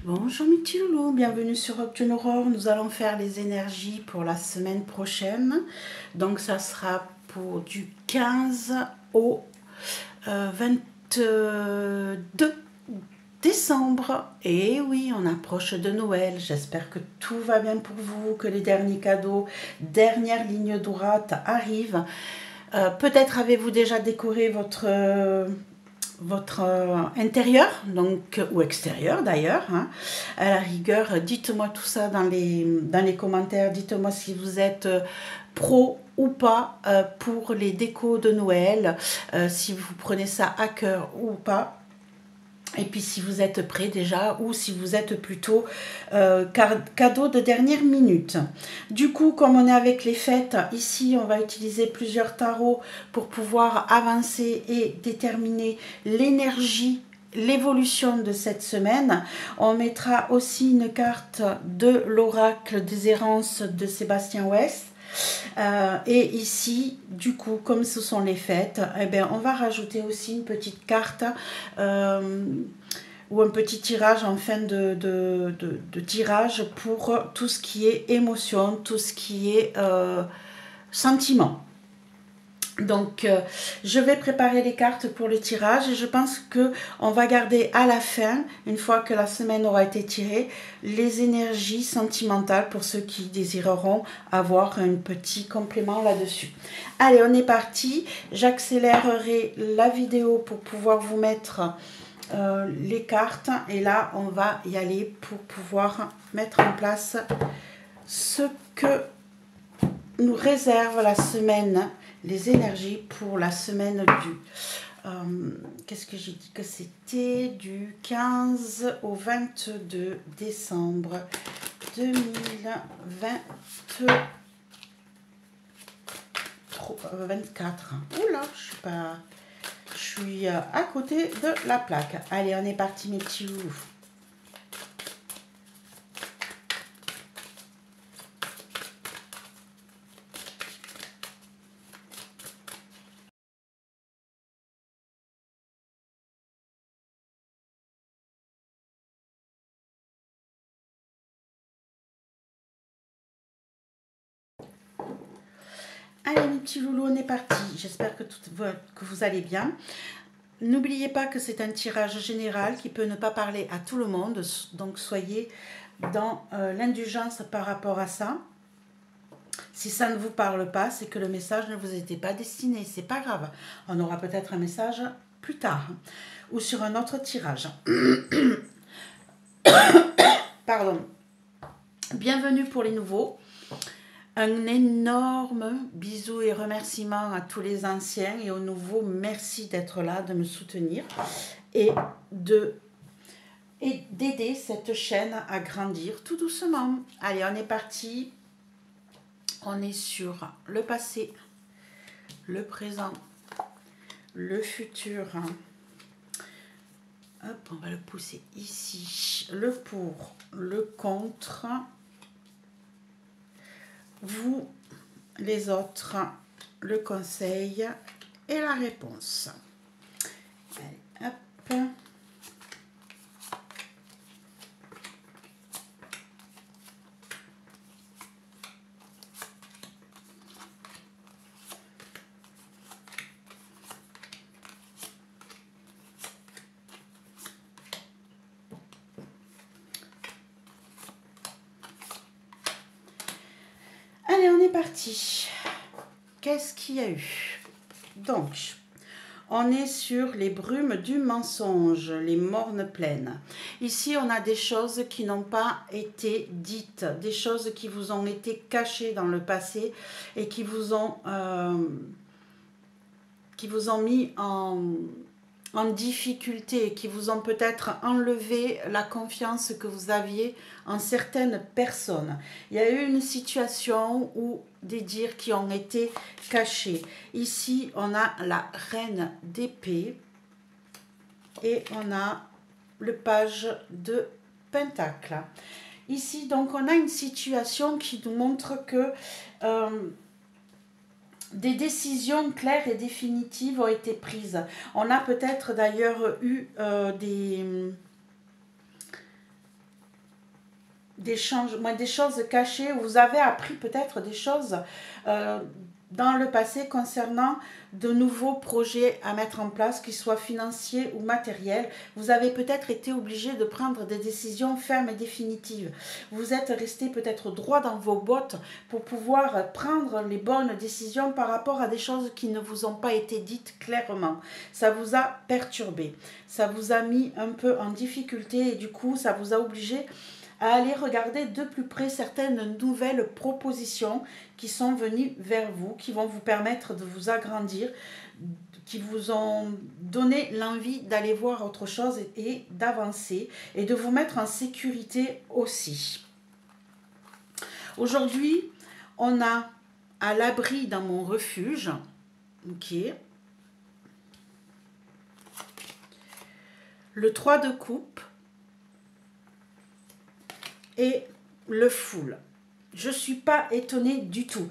Bonjour mes petits loulous, bienvenue sur Optune Aurore. Nous allons faire les énergies pour la semaine prochaine. Donc ça sera pour du 15 au 22 décembre. Et oui, on approche de Noël. J'espère que tout va bien pour vous, que les derniers cadeaux, dernière ligne droite arrivent. Peut-être avez-vous déjà décoré votre intérieur, donc, ou extérieur d'ailleurs, hein. À la rigueur, dites-moi tout ça dans les commentaires, dites-moi si vous êtes pro ou pas pour les décos de Noël, si vous prenez ça à cœur ou pas. Et puis si vous êtes prêt déjà ou si vous êtes plutôt cadeau de dernière minute. Du coup, comme on est avec les fêtes, ici on va utiliser plusieurs tarots pour pouvoir avancer et déterminer l'énergie, l'évolution de cette semaine. On mettra aussi une carte de l'oracle des errances de Sébastien West. Et ici, du coup, comme ce sont les fêtes, eh bien, on va rajouter aussi une petite carte ou un petit tirage en fin de tirage pour tout ce qui est émotion, tout ce qui est sentiment. Donc, je vais préparer les cartes pour le tirage et je pense qu'on va garder à la fin, une fois que la semaine aura été tirée, les énergies sentimentales pour ceux qui désireront avoir un petit complément là-dessus. Allez, on est parti. J'accélérerai la vidéo pour pouvoir vous mettre les cartes et là, on va y aller pour pouvoir mettre en place ce que nous réserve la semaine, les énergies pour la semaine du... Qu'est-ce que j'ai dit que c'était du 15 au 22 décembre 2024. Oula, je suis à côté de la plaque. Allez, on est parti mes petits loups. Allez mes petits loulous, on est parti. J'espère que vous allez bien. N'oubliez pas que c'est un tirage général qui peut ne pas parler à tout le monde. Donc soyez dans l'indulgence par rapport à ça. Si ça ne vous parle pas, c'est que le message ne vous était pas destiné. C'est pas grave. On aura peut-être un message plus tard ou sur un autre tirage. Pardon. Bienvenue pour les nouveaux. Un énorme bisou et remerciement à tous les anciens et aux nouveaux. Merci d'être là, de me soutenir et d'aider cette chaîne à grandir tout doucement. Allez, on est parti. On est sur le passé, le présent, le futur. Hop, on va le pousser ici. Le pour, le contre. Vous, les autres, le conseil et la réponse. Allez, hop. Allez, on est parti. Qu'est-ce qu'il y a eu? Donc, on est sur les brumes du mensonge, les mornes pleines. Ici, on a des choses qui n'ont pas été dites, des choses qui vous ont été cachées dans le passé et qui vous ont mis en difficulté, qui vous ont peut-être enlevé la confiance que vous aviez en certaines personnes. Il y a eu une situation où des dires qui ont été cachés. Ici, on a la reine d'épée et on a le page de pentacle. Ici, donc, on a une situation qui nous montre que des décisions claires et définitives ont été prises. On a peut-être d'ailleurs eu des choses cachées, vous avez appris peut-être des choses dans le passé concernant de nouveaux projets à mettre en place, qu'ils soient financiers ou matériels. Vous avez peut-être été obligé de prendre des décisions fermes et définitives. Vous êtes resté peut-être droit dans vos bottes pour pouvoir prendre les bonnes décisions par rapport à des choses qui ne vous ont pas été dites clairement. Ça vous a perturbé, ça vous a mis un peu en difficulté et du coup ça vous a obligé à aller regarder de plus près certaines nouvelles propositions qui sont venues vers vous, qui vont vous permettre de vous agrandir, qui vous ont donné l'envie d'aller voir autre chose et d'avancer et de vous mettre en sécurité aussi. Aujourd'hui, on a à l'abri dans mon refuge, ok, le 3 de coupe, et le full. Je ne suis pas étonnée du tout.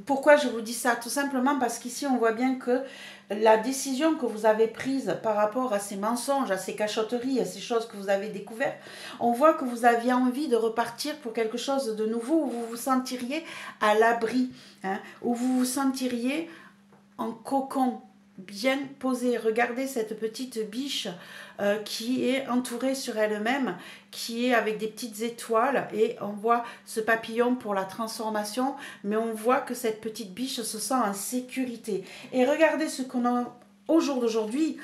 Pourquoi je vous dis ça? Tout simplement parce qu'ici, on voit bien que la décision que vous avez prise par rapport à ces mensonges, à ces cachotteries, à ces choses que vous avez découvertes, on voit que vous aviez envie de repartir pour quelque chose de nouveau, où vous vous sentiriez à l'abri, hein, où vous vous sentiriez en cocon, bien posée. Regardez cette petite biche qui est entourée sur elle-même, qui est avec des petites étoiles, et on voit ce papillon pour la transformation, mais on voit que cette petite biche se sent en sécurité. Et regardez ce qu'on a au jour d'aujourd'hui.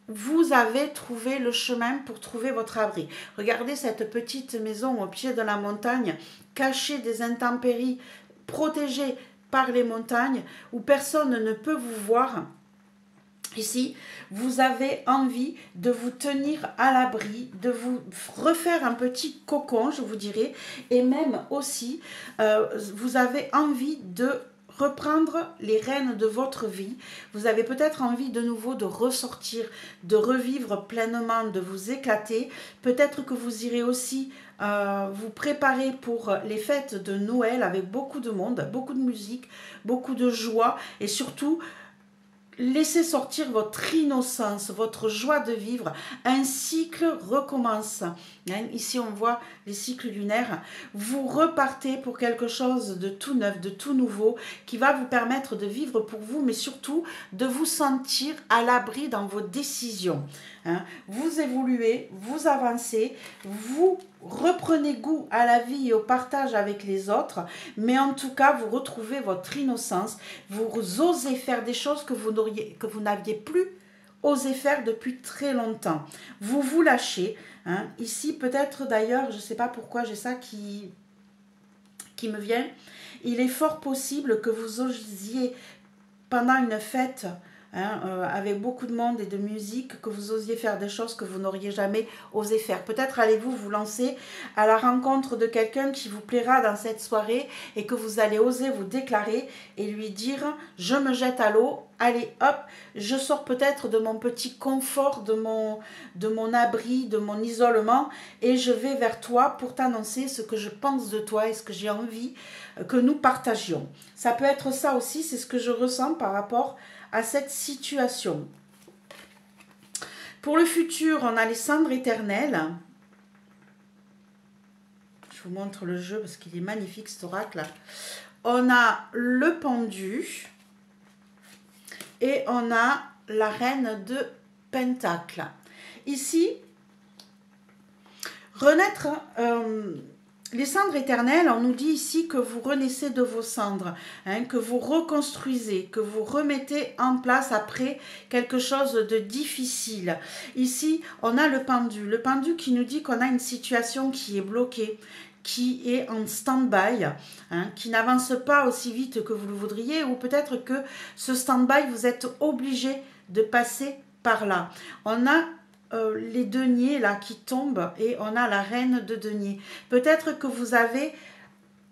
Vous avez trouvé le chemin pour trouver votre abri. Regardez cette petite maison au pied de la montagne, cachée des intempéries, protégée par les montagnes, où personne ne peut vous voir. Ici, vous avez envie de vous tenir à l'abri, de vous refaire un petit cocon, je vous dirais, et même aussi, vous avez envie de reprendre les rênes de votre vie. Vous avez peut-être envie de nouveau de ressortir, de revivre pleinement, de vous éclater. Peut-être que vous irez aussi vous préparer pour les fêtes de Noël avec beaucoup de monde, beaucoup de musique, beaucoup de joie et surtout laissez sortir votre innocence, votre joie de vivre. Un cycle recommence. Ici, on voit les cycles lunaires. Vous repartez pour quelque chose de tout neuf, de tout nouveau, qui va vous permettre de vivre pour vous, mais surtout de vous sentir à l'abri dans vos décisions. Vous évoluez, vous avancez, vous reprenez goût à la vie et au partage avec les autres, mais en tout cas, vous retrouvez votre innocence, vous osez faire des choses que vous n'aviez plus osé faire depuis très longtemps. Vous vous lâchez. Ici, peut-être d'ailleurs, je ne sais pas pourquoi j'ai ça qui me vient. Il est fort possible que vous osiez, pendant une fête, avec beaucoup de monde et de musique, que vous osiez faire des choses que vous n'auriez jamais osé faire. Peut-être allez-vous vous lancer à la rencontre de quelqu'un qui vous plaira dans cette soirée et que vous allez oser vous déclarer et lui dire « je me jette à l'eau, allez hop, je sors peut-être de mon petit confort, de mon abri, de mon isolement et je vais vers toi pour t'annoncer ce que je pense de toi et ce que j'ai envie que nous partagions. » Ça peut être ça aussi, c'est ce que je ressens par rapport à cette situation. Pour le futur, on a les cendres éternelles. Je vous montre le jeu parce qu'il est magnifique cet oracle. On a le pendu et on a la reine de Pentacle. Ici, renaître... les cendres éternelles, on nous dit ici que vous renaissez de vos cendres, que vous reconstruisez, que vous remettez en place après quelque chose de difficile. Ici, on a le pendu qui nous dit qu'on a une situation qui est bloquée, qui est en stand-by, qui n'avance pas aussi vite que vous le voudriez, ou peut-être que ce stand-by, vous êtes obligé de passer par là. On a les deniers là qui tombent et on a la reine de deniers. Peut-être que vous avez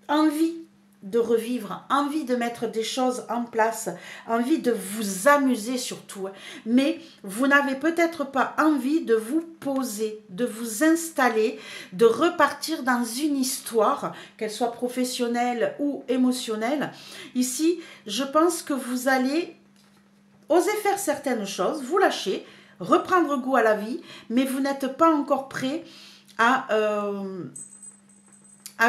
envie de revivre, envie de mettre des choses en place, envie de vous amuser surtout, mais vous n'avez peut-être pas envie de vous poser, de vous installer, de repartir dans une histoire, qu'elle soit professionnelle ou émotionnelle. Ici, je pense que vous allez oser faire certaines choses, vous lâcher, reprendre goût à la vie, mais vous n'êtes pas encore prêt à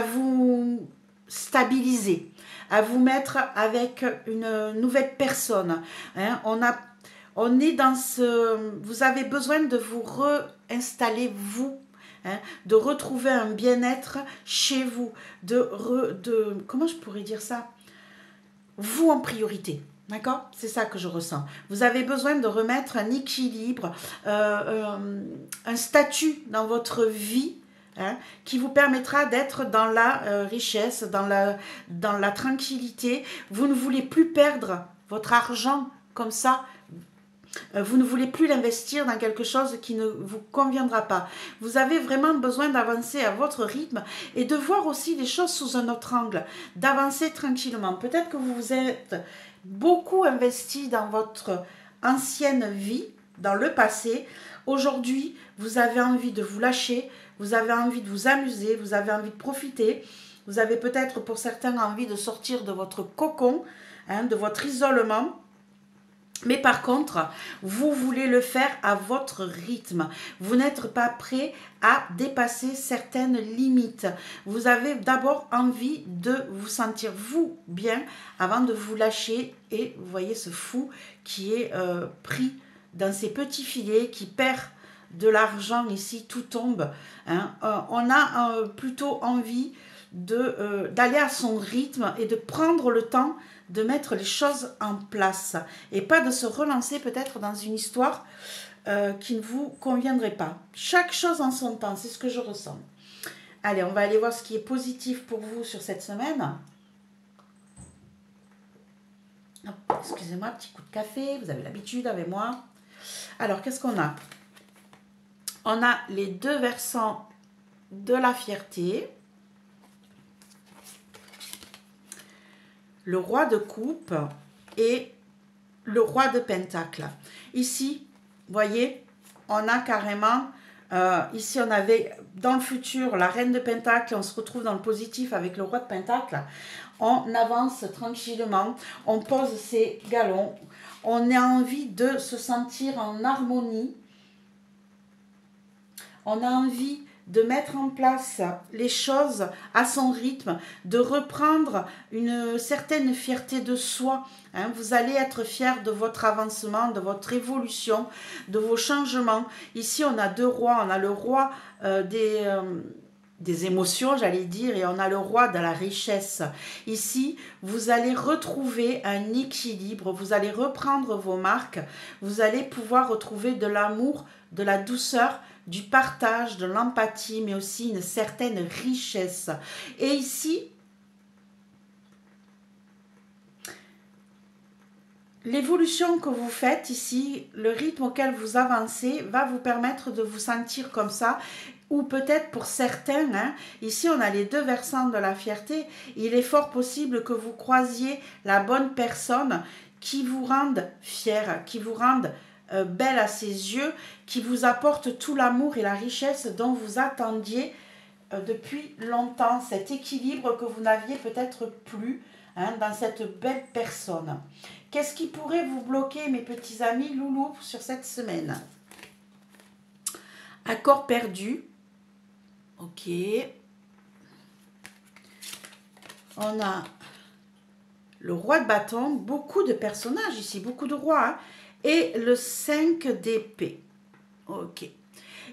vous stabiliser, à vous mettre avec une nouvelle personne. Hein. On est dans ce... Vous avez besoin de vous réinstaller, vous, hein, de retrouver un bien-être chez vous, comment je pourrais dire ça? Vous en priorité. D'accord? C'est ça que je ressens. Vous avez besoin de remettre un équilibre, un statut dans votre vie, hein, qui vous permettra d'être dans la richesse, dans la tranquillité. Vous ne voulez plus perdre votre argent comme ça. Vous ne voulez plus l'investir dans quelque chose qui ne vous conviendra pas. Vous avez vraiment besoin d'avancer à votre rythme et de voir aussi les choses sous un autre angle, d'avancer tranquillement. Peut-être que vous vous êtes beaucoup investi dans votre ancienne vie, dans le passé. Aujourd'hui, vous avez envie de vous lâcher, vous avez envie de vous amuser, vous avez envie de profiter. Vous avez peut-être pour certains envie de sortir de votre cocon, hein, de votre isolement. Mais par contre, vous voulez le faire à votre rythme. Vous n'êtes pas prêt à dépasser certaines limites. Vous avez d'abord envie de vous sentir vous bien avant de vous lâcher. Et vous voyez ce fou qui est pris dans ses petits filets, qui perd de l'argent ici, tout tombe. Hein. On a plutôt envie d'aller à son rythme et de prendre le temps de mettre les choses en place et pas de se relancer peut-être dans une histoire qui ne vous conviendrait pas. Chaque chose en son temps, c'est ce que je ressens. Allez, on va aller voir ce qui est positif pour vous sur cette semaine. Excusez-moi, petit coup de café, vous avez l'habitude avec moi. Alors, qu'est-ce qu'on a? On a les deux versants de la fierté. Le roi de coupe et le roi de pentacle. Ici, vous voyez, on a carrément, ici on avait dans le futur la reine de pentacle, on se retrouve dans le positif avec le roi de pentacle. On avance tranquillement, on pose ses galons, on a envie de se sentir en harmonie, on a envie de mettre en place les choses à son rythme, de reprendre une certaine fierté de soi. Hein. Vous allez être fier de votre avancement, de votre évolution, de vos changements. Ici, on a deux rois. On a le roi des émotions, j'allais dire, et on a le roi de la richesse. Ici, vous allez retrouver un équilibre, vous allez reprendre vos marques, vous allez pouvoir retrouver de l'amour, de la douceur, du partage, de l'empathie, mais aussi une certaine richesse. Et ici, l'évolution que vous faites ici, le rythme auquel vous avancez, va vous permettre de vous sentir comme ça, ou peut-être pour certains, hein, ici on a les deux versants de la fierté, il est fort possible que vous croisiez la bonne personne qui vous rende fier, qui vous rende belle à ses yeux, qui vous apporte tout l'amour et la richesse dont vous attendiez depuis longtemps, cet équilibre que vous n'aviez peut-être plus, hein, dans cette belle personne. Qu'est-ce qui pourrait vous bloquer, mes petits amis loulous, sur cette semaine? Accord perdu. Ok. On a le roi de bâton, beaucoup de personnages ici, beaucoup de rois, hein. Et le 5 d'épée. Ok.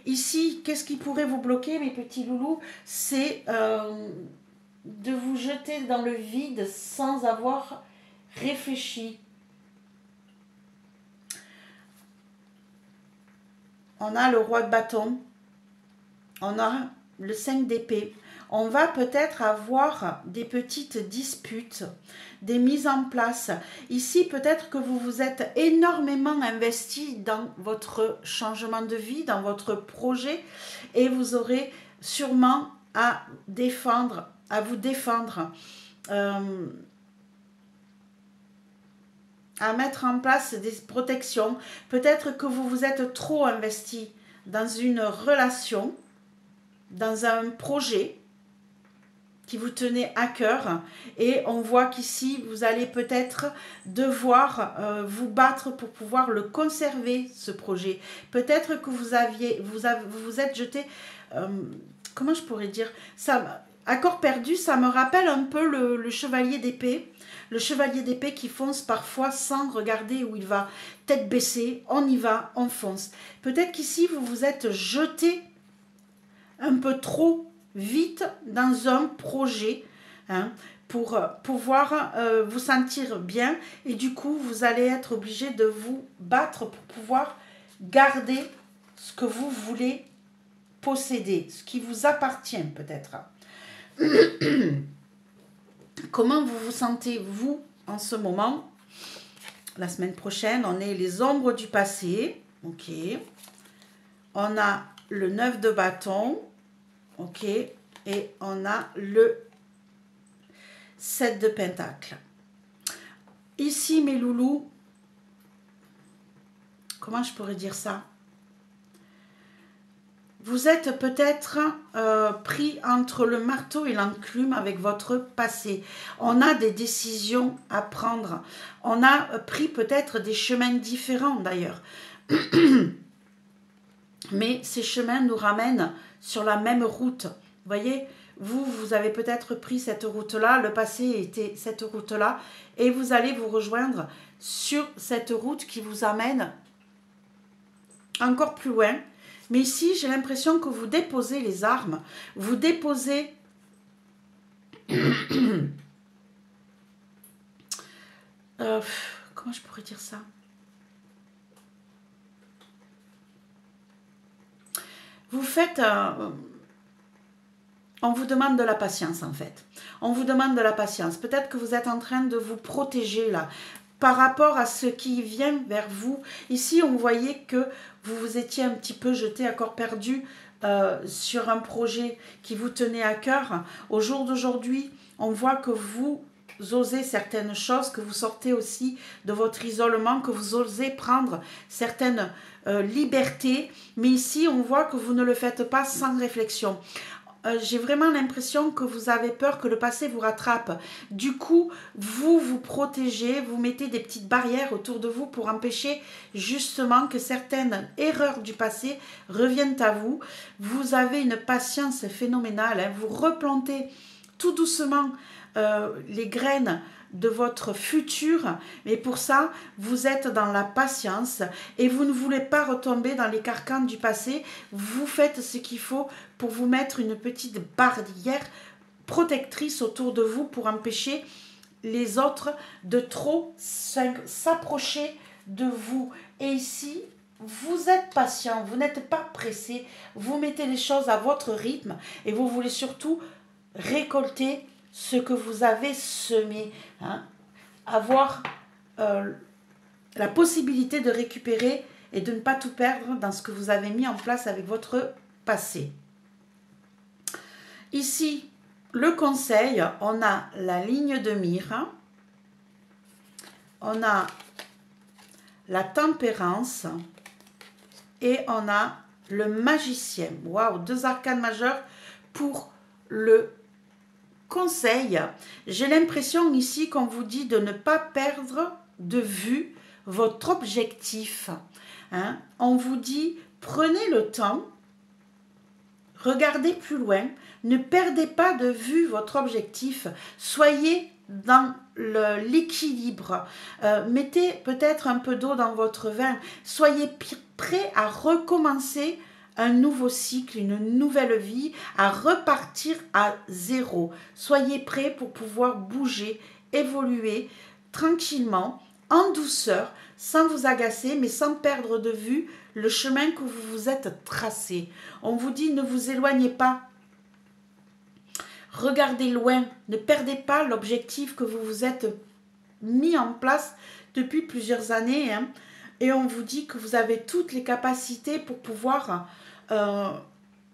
Ici, qu'est-ce qui pourrait vous bloquer, mes petits loulous? C'est de vous jeter dans le vide sans avoir réfléchi. On a le roi de bâton. On a le 5 d'épée. On va peut-être avoir des petites disputes, des mises en place. Ici, peut-être que vous vous êtes énormément investi dans votre changement de vie, dans votre projet, et vous aurez sûrement à vous défendre, à mettre en place des protections. Peut-être que vous vous êtes trop investi dans une relation, dans un projet, qui vous tenait à cœur. Et on voit qu'ici, vous allez peut-être devoir vous battre pour pouvoir le conserver, ce projet. Peut-être que vous vous êtes jeté, comment je pourrais dire ça, à corps perdu, ça me rappelle un peu le chevalier d'épée. Le chevalier d'épée qui fonce parfois sans regarder où il va. Tête baissée, on y va, on fonce. Peut-être qu'ici, vous vous êtes jeté un peu trop vite dans un projet, hein, pour pouvoir vous sentir bien. Et du coup, vous allez être obligé de vous battre pour pouvoir garder ce que vous voulez posséder, ce qui vous appartient peut-être. Comment vous vous sentez, vous, en ce moment? La semaine prochaine, on est les ombres du passé. Ok. On a le 9 de bâton. Ok. Et on a le 7 de pentacle. Ici, mes loulous, comment je pourrais dire ça? Vous êtes peut-être pris entre le marteau et l'enclume avec votre passé. On a des décisions à prendre. On a pris peut-être des chemins différents d'ailleurs. Mais ces chemins nous ramènent sur la même route. Vous voyez, vous avez peut-être pris cette route-là, le passé était cette route-là, et vous allez vous rejoindre sur cette route qui vous amène encore plus loin. Mais ici, j'ai l'impression que vous déposez les armes, vous déposez comment je pourrais dire ça? Vous faites... on vous demande de la patience en fait. On vous demande de la patience. Peut-être que vous êtes en train de vous protéger là, par rapport à ce qui vient vers vous. Ici, on voyait que vous vous étiez un petit peu jeté à corps perdu sur un projet qui vous tenait à cœur. Au jour d'aujourd'hui, on voit que vous osez certaines choses, que vous sortez aussi de votre isolement, que vous osez prendre certaines libertés. Mais ici, on voit que vous ne le faites pas sans réflexion. J'ai vraiment l'impression que vous avez peur que le passé vous rattrape. Du coup, vous vous protégez, vous mettez des petites barrières autour de vous pour empêcher justement que certaines erreurs du passé reviennent à vous. Vous avez une patience phénoménale, hein. Vous replantez tout doucement les graines de votre futur, mais pour ça, vous êtes dans la patience et vous ne voulez pas retomber dans les carcans du passé. Vous faites ce qu'il faut pour vous mettre une petite barrière protectrice autour de vous pour empêcher les autres de trop s'approcher de vous. Et ici, vous êtes patient, vous n'êtes pas pressé, vous mettez les choses à votre rythme et vous voulez surtout récolter ce que vous avez semé, hein. Avoir la possibilité de récupérer et de ne pas tout perdre dans ce que vous avez mis en place avec votre passé. Ici, le conseil, on a la ligne de mire, on a la tempérance et on a le magicien. Waouh, 2 arcanes majeurs pour le conseil. J'ai l'impression ici qu'on vous dit de ne pas perdre de vue votre objectif, hein. On vous dit, prenez le temps, regardez plus loin, ne perdez pas de vue votre objectif, soyez dans l'équilibre, mettez peut-être un peu d'eau dans votre vin, soyez prêt à recommencer un nouveau cycle, une nouvelle vie, à repartir à zéro. Soyez prêts pour pouvoir bouger, évoluer tranquillement, en douceur, sans vous agacer, mais sans perdre de vue le chemin que vous vous êtes tracé. On vous dit, ne vous éloignez pas. Regardez loin, ne perdez pas l'objectif que vous vous êtes mis en place depuis plusieurs années, hein. Et on vous dit que vous avez toutes les capacités pour pouvoir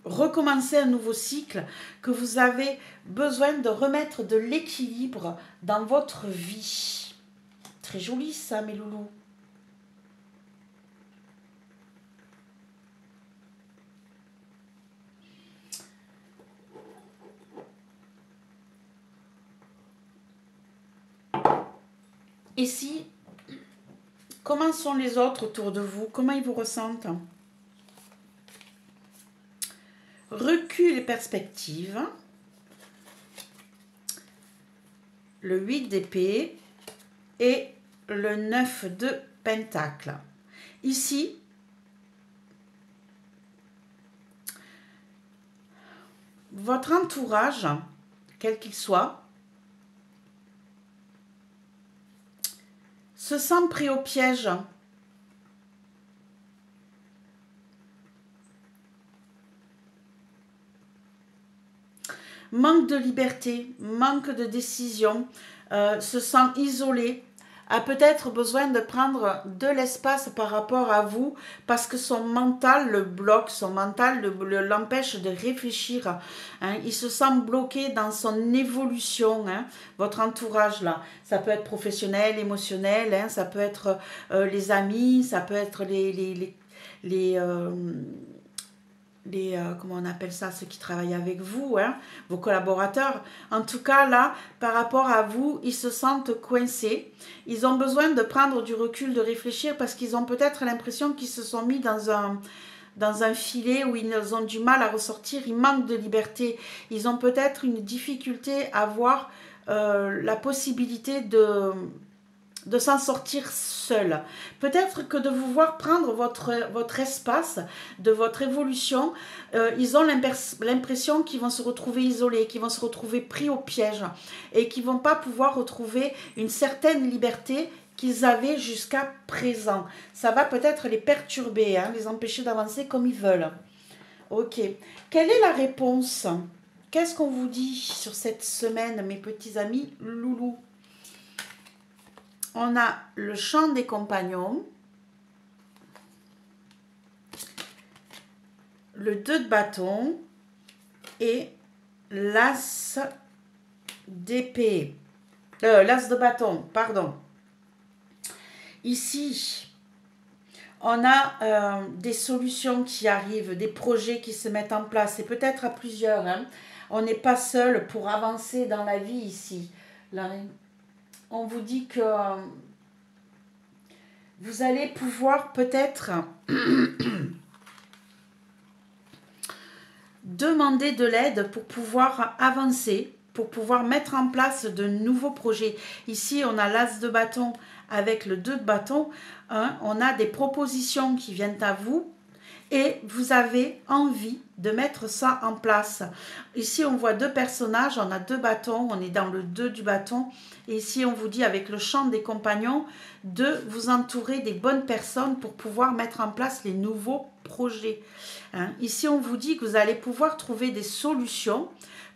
recommencer un nouveau cycle, que vous avez besoin de remettre de l'équilibre dans votre vie. Très joli ça, mes loulous. Ici, comment sont les autres autour de vous? Comment ils vous ressentent? Recul et perspective. Le 8 d'épée et le 9 de pentacle. Ici, votre entourage, quel qu'il soit, se sent pris au piège. Manque de liberté, manque de décision, se sent isolé, a peut-être besoin de prendre de l'espace par rapport à vous parce que son mental le bloque, son mental l'empêche de réfléchir. Hein. Il se sent bloqué dans son évolution, hein. Votre entourage là. Ça peut être professionnel, émotionnel, hein. Ça peut être les amis, ça peut être comment on appelle ça, ceux qui travaillent avec vous, hein, vos collaborateurs. En tout cas, là, par rapport à vous, ils se sentent coincés. Ils ont besoin de prendre du recul, de réfléchir, parce qu'ils ont peut-être l'impression qu'ils se sont mis dans un filet où ils ont du mal à ressortir. Ils manquent de liberté. Ils ont peut-être une difficulté à voir la possibilité de s'en sortir seul. Peut-être que de vous voir prendre votre espace, de votre évolution, ils ont l'impression qu'ils vont se retrouver isolés, qu'ils vont se retrouver pris au piège et qu'ils ne vont pas pouvoir retrouver une certaine liberté qu'ils avaient jusqu'à présent. Ça va peut-être les perturber, hein, les empêcher d'avancer comme ils veulent. Ok. Quelle est la réponse? Qu'est-ce qu'on vous dit sur cette semaine, mes petits amis loulous? On a le chant des compagnons, le 2 de bâton et l'as d'épée. L'as de bâton, pardon. Ici, on a des solutions qui arrivent, des projets qui se mettent en place, et peut-être à plusieurs. Hein. On n'est pas seul pour avancer dans la vie ici. Là, on vous dit que vous allez pouvoir peut-être demander de l'aide pour pouvoir avancer, pour pouvoir mettre en place de nouveaux projets. Ici, on a l'as de bâton avec le 2 de bâton. Hein, on a des propositions qui viennent à vous et vous avez envie de mettre ça en place. Ici, on voit deux personnages, on a 2 bâtons, on est dans le 2 du bâton. Et ici, on vous dit avec le chant des compagnons de vous entourer des bonnes personnes pour pouvoir mettre en place les nouveaux projets. Hein. Ici, on vous dit que vous allez pouvoir trouver des solutions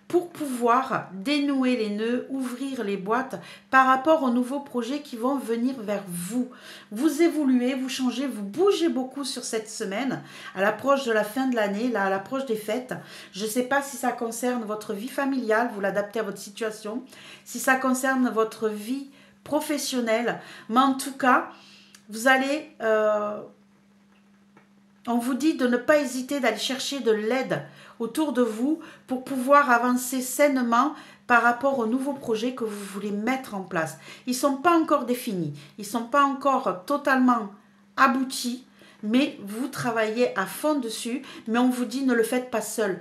pour pouvoir dénouer les nœuds, ouvrir les boîtes par rapport aux nouveaux projets qui vont venir vers vous. Vous évoluez, vous changez, vous bougez beaucoup sur cette semaine, à l'approche de la fin de l'année, là, à l'approche des fêtes. Je ne sais pas si ça concerne votre vie familiale, vous l'adaptez à votre situation, si ça concerne votre vie professionnelle, mais en tout cas, vous allez... on vous dit de ne pas hésiter d'aller chercher de l'aide autour de vous pour pouvoir avancer sainement par rapport aux nouveaux projets que vous voulez mettre en place. Ils ne sont pas encore définis, ils ne sont pas encore totalement aboutis, mais vous travaillez à fond dessus, mais on vous dit ne le faites pas seul.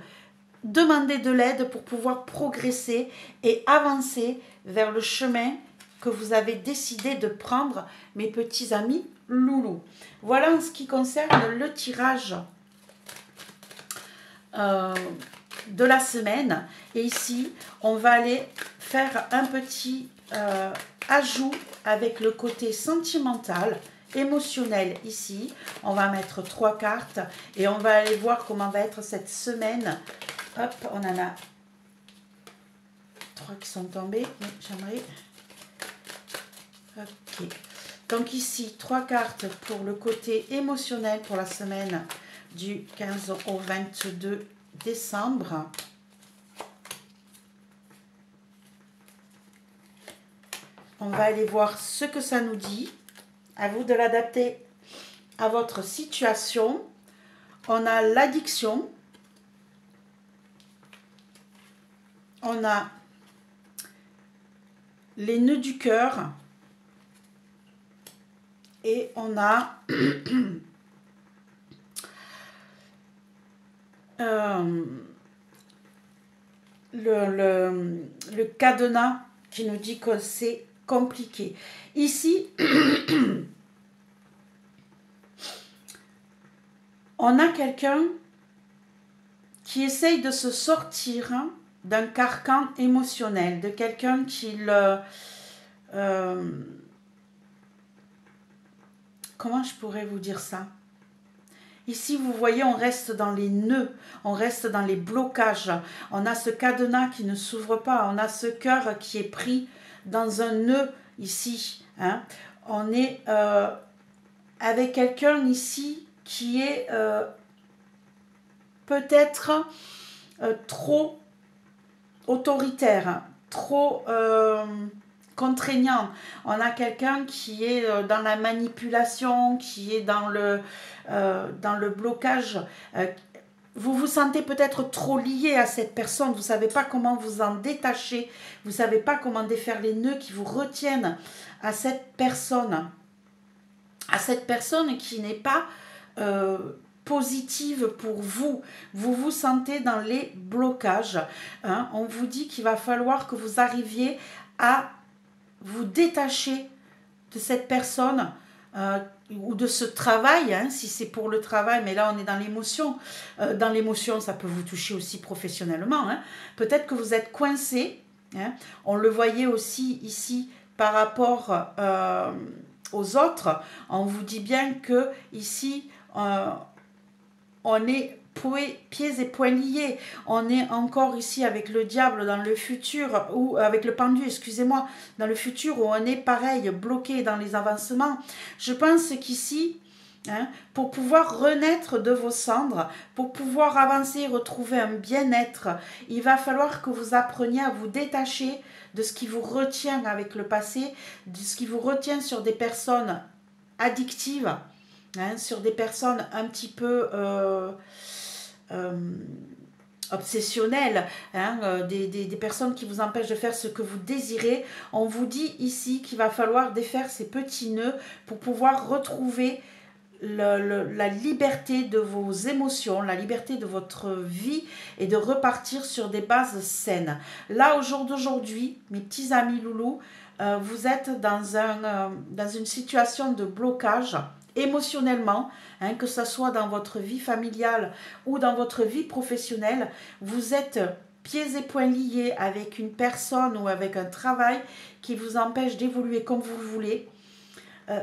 Demandez de l'aide pour pouvoir progresser et avancer vers le chemin que vous avez décidé de prendre, mes petits amis loulous. Voilà en ce qui concerne le tirage de la semaine. Et ici, on va aller faire un petit ajout avec le côté sentimental, émotionnel ici. On va mettre 3 cartes et on va aller voir comment va être cette semaine. Hop, on en a 3 qui sont tombés. J'aimerais... Ok. Donc ici, 3 cartes pour le côté émotionnel pour la semaine du 15 au 22 décembre. On va aller voir ce que ça nous dit. À vous de l'adapter à votre situation. On a l'addiction. On a les nœuds du cœur. Et on a le cadenas qui nous dit que c'est compliqué. Ici, on a quelqu'un qui essaye de se sortir d'un carcan émotionnel, de quelqu'un qui le... comment je pourrais vous dire ça? Ici, vous voyez, on reste dans les nœuds, on reste dans les blocages. On a ce cadenas qui ne s'ouvre pas, on a ce cœur qui est pris dans un nœud ici. Hein. On est avec quelqu'un ici qui est peut-être trop autoritaire, trop contraignant. On a quelqu'un qui est dans la manipulation, qui est dans le blocage. Vous vous sentez peut-être trop lié à cette personne, vous ne savez pas comment vous en détacher, vous ne savez pas comment défaire les nœuds qui vous retiennent à cette personne qui n'est pas positive pour vous. Vous vous sentez dans les blocages. Hein. On vous dit qu'il va falloir que vous arriviez à vous détacher de cette personne ou de ce travail, hein, si c'est pour le travail, mais là on est dans l'émotion. Dans l'émotion, ça peut vous toucher aussi professionnellement. Hein. Peut-être que vous êtes coincé. Hein. On le voyait aussi ici par rapport aux autres. On vous dit bien que ici, on est pieds et poings liés. On est encore ici avec le diable dans le futur, ou avec le pendu, excusez-moi, dans le futur où on est pareil, bloqué dans les avancements. Je pense qu'ici, hein, pour pouvoir renaître de vos cendres, pour pouvoir avancer, retrouver un bien-être, il va falloir que vous appreniez à vous détacher de ce qui vous retient avec le passé, de ce qui vous retient sur des personnes addictives, hein, sur des personnes un petit peu obsessionnelles, hein, des personnes qui vous empêchent de faire ce que vous désirez. On vous dit ici qu'il va falloir défaire ces petits nœuds pour pouvoir retrouver la liberté de vos émotions, la liberté de votre vie et de repartir sur des bases saines. Là, au jour d'aujourd'hui, mes petits amis loulous, vous êtes dans une situation de blocage émotionnellement, hein, que ce soit dans votre vie familiale ou dans votre vie professionnelle. Vous êtes pieds et poings liés avec une personne ou avec un travail qui vous empêche d'évoluer comme vous le voulez.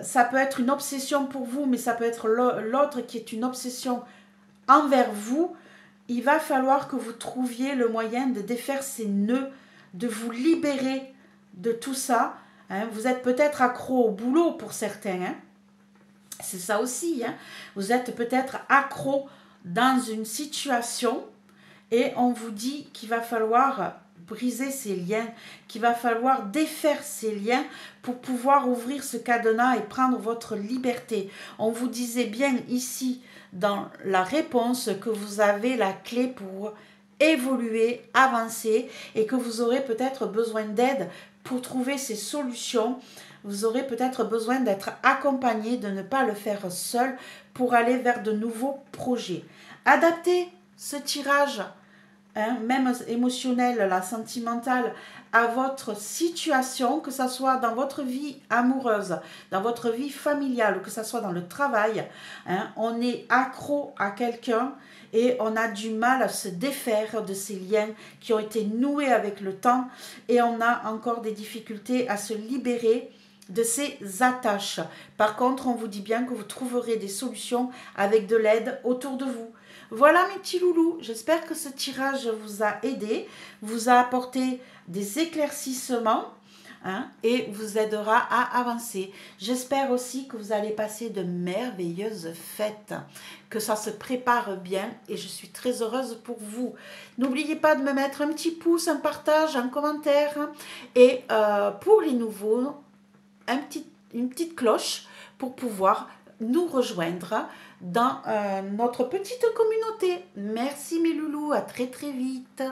Ça peut être une obsession pour vous, mais ça peut être l'autre qui est une obsession envers vous. Il va falloir que vous trouviez le moyen de défaire ces nœuds, de vous libérer de tout ça. Hein. Vous êtes peut-être accro au boulot pour certains. Hein. C'est ça aussi. Hein. Vous êtes peut-être accro dans une situation et on vous dit qu'il va falloir briser ces liens, qu'il va falloir défaire ces liens pour pouvoir ouvrir ce cadenas et prendre votre liberté. On vous disait bien ici dans la réponse que vous avez la clé pour évoluer, avancer et que vous aurez peut-être besoin d'aide pour trouver ces solutions. Vous aurez peut-être besoin d'être accompagné, de ne pas le faire seul pour aller vers de nouveaux projets. Adaptez ce tirage, hein, même émotionnel, la sentimentale, à votre situation, que ce soit dans votre vie amoureuse, dans votre vie familiale, ou que ce soit dans le travail. Hein, on est accro à quelqu'un et on a du mal à se défaire de ces liens qui ont été noués avec le temps et on a encore des difficultés à se libérer de ces attaches. Par contre, on vous dit bien que vous trouverez des solutions avec de l'aide autour de vous. Voilà mes petits loulous, j'espère que ce tirage vous a aidé, vous a apporté des éclaircissements, hein, et vous aidera à avancer. J'espère aussi que vous allez passer de merveilleuses fêtes, que ça se prépare bien et je suis très heureuse pour vous. N'oubliez pas de me mettre un petit pouce, un partage, un commentaire et pour les nouveaux, une petite cloche pour pouvoir nous rejoindre dans notre petite communauté. Merci mes loulous, à très très vite.